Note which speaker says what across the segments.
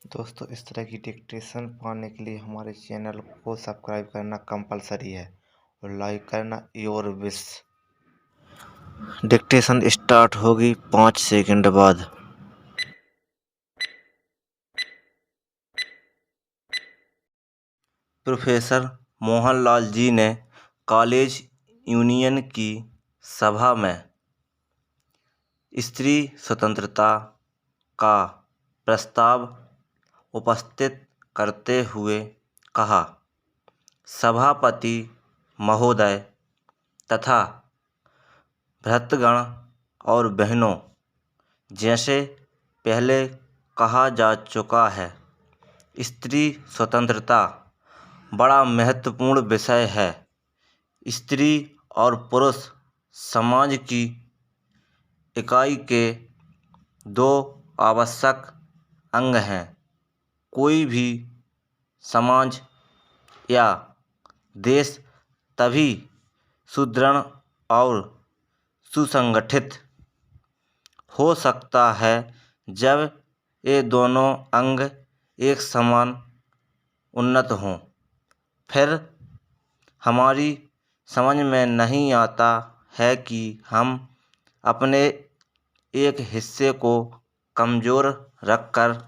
Speaker 1: दोस्तों, इस तरह की डिक्टेशन पाने के लिए हमारे चैनल को सब्सक्राइब करना कंपलसरी है और लाइक करना योर विश। डिक्टेशन स्टार्ट होगी 5 सेकंड बाद। प्रोफेसर मोहनलाल जी ने कॉलेज यूनियन की सभा में स्त्री स्वतंत्रता का प्रस्ताव उपस्थित करते हुए कहा, सभापति महोदय तथा भ्रातृगण और बहनों, जैसे पहले कहा जा चुका है, स्त्री स्वतंत्रता बड़ा महत्वपूर्ण विषय है। स्त्री और पुरुष समाज की इकाई के दो आवश्यक अंग हैं। कोई भी समाज या देश तभी सुदृढ़ और सुसंगठित हो सकता है जब ये दोनों अंग एक समान उन्नत हों। फिर हमारी समझ में नहीं आता है कि हम अपने एक हिस्से को कमज़ोर रखकर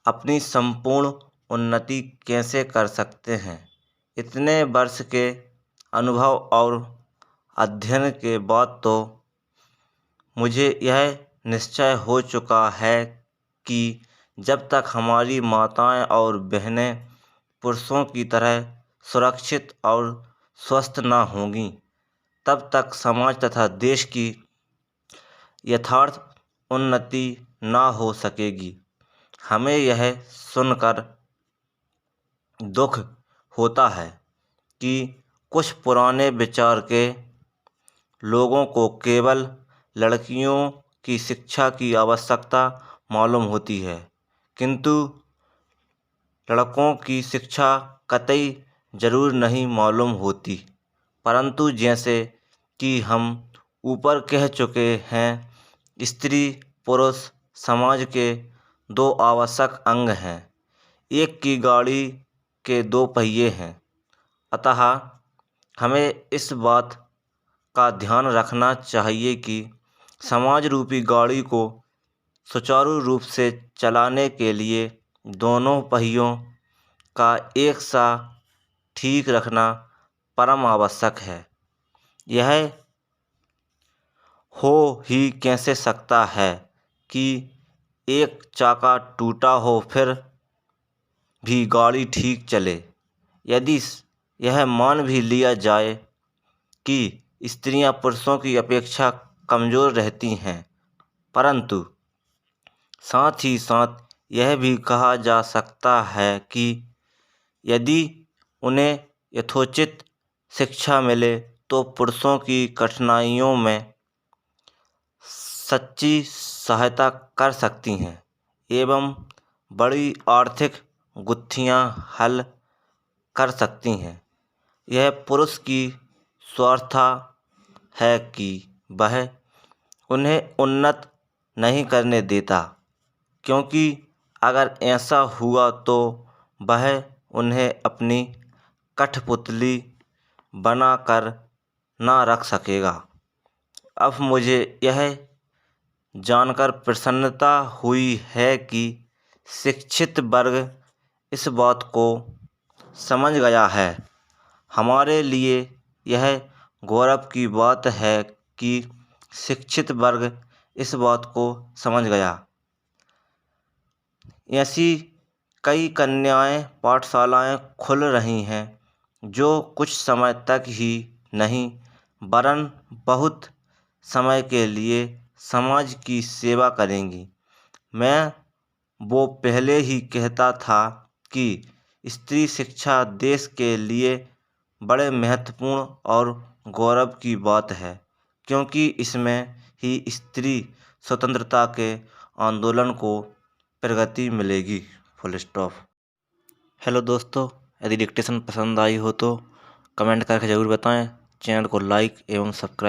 Speaker 1: अपनी संपूर्ण उन्नति कैसे कर सकते हैं। इतने वर्ष के अनुभव और अध्ययन के बाद तो मुझे यह निश्चय हो चुका है कि जब तक हमारी माताएं और बहनें पुरुषों की तरह सुरक्षित और स्वस्थ न होंगी, तब तक समाज तथा देश की यथार्थ उन्नति न हो सकेगी। हमें यह सुनकर दुख होता है कि कुछ पुराने विचार के लोगों को केवल लड़कियों की शिक्षा की आवश्यकता मालूम होती है, किंतु लड़कों की शिक्षा कतई जरूर नहीं मालूम होती। परंतु जैसे कि हम ऊपर कह चुके हैं, स्त्री पुरुष समाज के दो आवश्यक अंग हैं। एक की गाड़ी के दो पहिए हैं। अतः हमें इस बात का ध्यान रखना चाहिए कि समाज रूपी गाड़ी को सुचारू रूप से चलाने के लिए दोनों पहियों का एक सा ठीक रखना परम आवश्यक है। यह हो ही कैसे सकता है कि एक चाका टूटा हो फिर भी गाड़ी ठीक चले। यदि यह मान भी लिया जाए कि स्त्रियां पुरुषों की अपेक्षा कमज़ोर रहती हैं, परंतु साथ ही साथ यह भी कहा जा सकता है कि यदि उन्हें यथोचित शिक्षा मिले तो पुरुषों की कठिनाइयों में सच्ची सहायता कर सकती हैं एवं बड़ी आर्थिक गुत्थियां हल कर सकती हैं। यह पुरुष की स्वार्था है कि वह उन्हें उन्नत नहीं करने देता, क्योंकि अगर ऐसा हुआ तो वह उन्हें अपनी कठपुतली बनाकर ना रख सकेगा। अब मुझे यह जानकर प्रसन्नता हुई है कि शिक्षित वर्ग इस बात को समझ गया है। हमारे लिए यह गौरव की बात है कि शिक्षित वर्ग इस बात को समझ गया। ऐसी कई कन्याएं पाठशालाएं खुल रही हैं जो कुछ समय तक ही नहीं वरन बहुत समय के लिए समाज की सेवा करेंगी। मैं वो पहले ही कहता था कि स्त्री शिक्षा देश के लिए बड़े महत्वपूर्ण और गौरव की बात है, क्योंकि इसमें ही स्त्री स्वतंत्रता के आंदोलन को प्रगति मिलेगी। Full stop. हेलो दोस्तों, यदि डिक्टेशन पसंद आई हो तो कमेंट करके ज़रूर बताएं। चैनल को लाइक एवं सब्सक्राइब